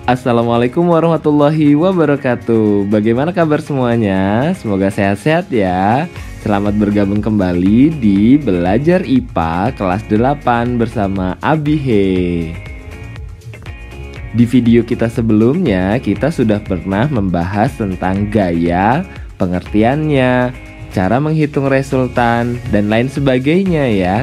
Assalamualaikum warahmatullahi wabarakatuh. Bagaimana kabar semuanya? Semoga sehat-sehat ya. Selamat bergabung kembali di Belajar IPA kelas 8 bersama Abihe. Di video kita sebelumnya, kita sudah pernah membahas tentang gaya, pengertiannya, cara menghitung resultan, dan lain sebagainya ya.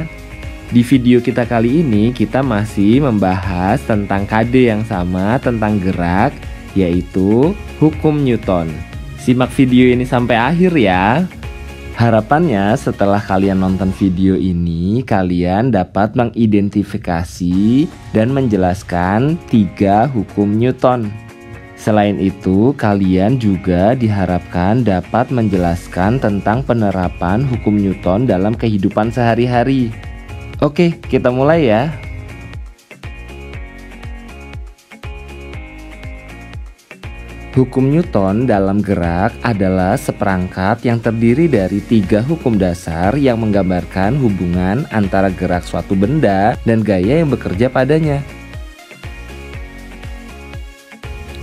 Di video kita kali ini kita masih membahas tentang KD yang sama tentang gerak, yaitu hukum Newton. Simak video ini sampai akhir ya. Harapannya setelah kalian nonton video ini, kalian dapat mengidentifikasi dan menjelaskan 3 hukum Newton. Selain itu, kalian juga diharapkan dapat menjelaskan tentang penerapan hukum Newton dalam kehidupan sehari-hari. Oke, kita mulai ya. Hukum Newton dalam gerak adalah seperangkat yang terdiri dari 3 hukum dasar yang menggambarkan hubungan antara gerak suatu benda dan gaya yang bekerja padanya.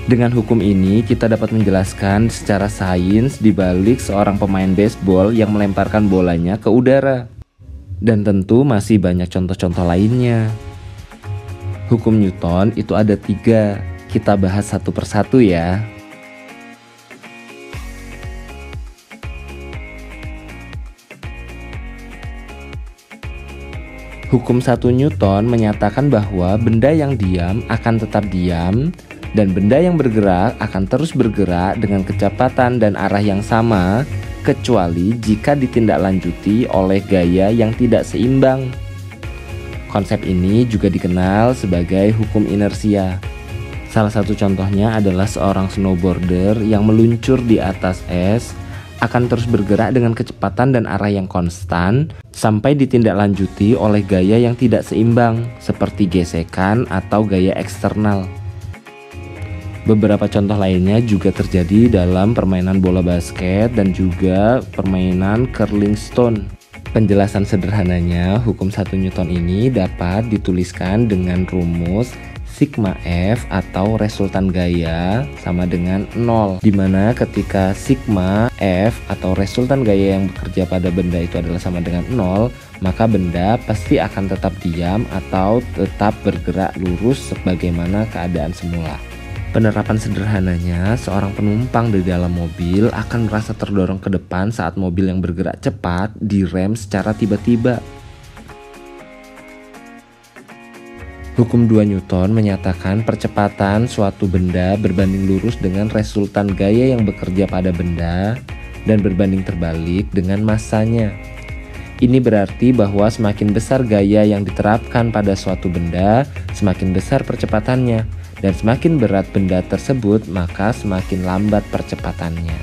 Dengan hukum ini, kita dapat menjelaskan secara sains di balik seorang pemain baseball yang melemparkan bolanya ke udara. Dan tentu masih banyak contoh-contoh lainnya. Hukum Newton itu ada 3. Kita bahas satu persatu ya. Hukum 1 Newton menyatakan bahwa benda yang diam akan tetap diam, dan benda yang bergerak akan terus bergerak dengan kecepatan dan arah yang sama, kecuali jika ditindaklanjuti oleh gaya yang tidak seimbang. Konsep ini juga dikenal sebagai hukum inersia. Salah satu contohnya adalah seorang snowboarder yang meluncur di atas es akan terus bergerak dengan kecepatan dan arah yang konstan sampai ditindaklanjuti oleh gaya yang tidak seimbang seperti gesekan atau gaya eksternal. Beberapa contoh lainnya juga terjadi dalam permainan bola basket dan juga permainan curling stone. Penjelasan sederhananya, hukum 1 Newton ini dapat dituliskan dengan rumus sigma F atau resultan gaya sama dengan 0, dimana ketika sigma F atau resultan gaya yang bekerja pada benda itu adalah sama dengan 0, maka benda pasti akan tetap diam atau tetap bergerak lurus sebagaimana keadaan semula. Penerapan sederhananya, seorang penumpang di dalam mobil akan merasa terdorong ke depan saat mobil yang bergerak cepat direm secara tiba-tiba. Hukum 2 Newton menyatakan percepatan suatu benda berbanding lurus dengan resultan gaya yang bekerja pada benda dan berbanding terbalik dengan massanya. Ini berarti bahwa semakin besar gaya yang diterapkan pada suatu benda, semakin besar percepatannya. Dan semakin berat benda tersebut, maka semakin lambat percepatannya.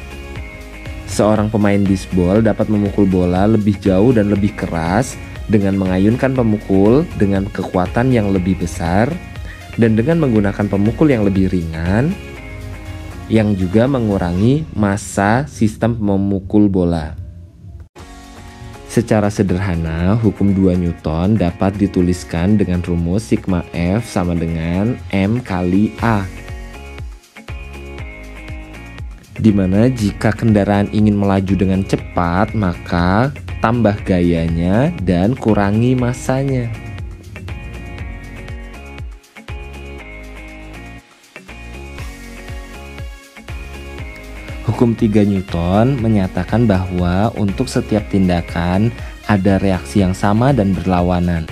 Seorang pemain bisbol dapat memukul bola lebih jauh dan lebih keras dengan mengayunkan pemukul dengan kekuatan yang lebih besar dan dengan menggunakan pemukul yang lebih ringan, yang juga mengurangi massa sistem memukul bola. Secara sederhana, hukum 2 Newton dapat dituliskan dengan rumus sigma F sama dengan M kali A. Dimana jika kendaraan ingin melaju dengan cepat, maka tambah gayanya dan kurangi massanya. Hukum 3 Newton menyatakan bahwa untuk setiap tindakan ada reaksi yang sama dan berlawanan.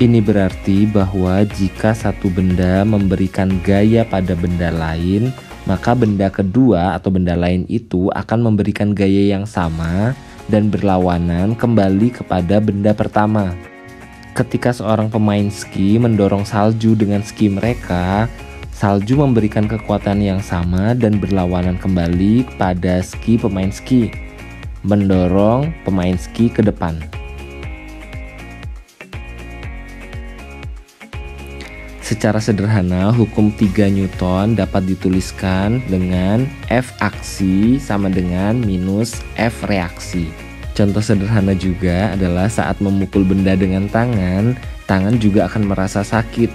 Ini berarti bahwa jika satu benda memberikan gaya pada benda lain, maka benda kedua atau benda lain itu akan memberikan gaya yang sama dan berlawanan kembali kepada benda pertama. Ketika seorang pemain ski mendorong salju dengan ski mereka, salju memberikan kekuatan yang sama dan berlawanan kembali pada ski pemain ski, mendorong pemain ski ke depan. Secara sederhana, hukum 3 Newton dapat dituliskan dengan F aksi sama dengan minus F reaksi. Contoh sederhana juga adalah saat memukul benda dengan tangan, tangan juga akan merasa sakit.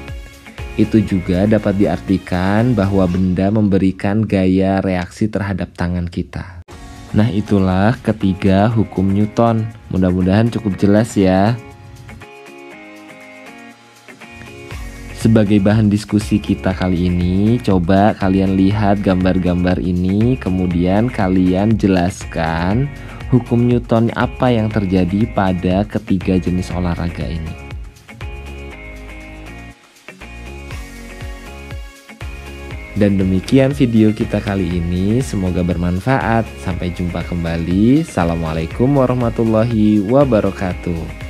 Itu juga dapat diartikan bahwa benda memberikan gaya reaksi terhadap tangan kita. Nah, itulah ketiga hukum Newton. Mudah-mudahan cukup jelas ya. Sebagai bahan diskusi kita kali ini, coba kalian lihat gambar-gambar ini, kemudian kalian jelaskan hukum Newton apa yang terjadi pada ketiga jenis olahraga ini. Dan demikian video kita kali ini, semoga bermanfaat. Sampai jumpa kembali. Assalamualaikum warahmatullahi wabarakatuh.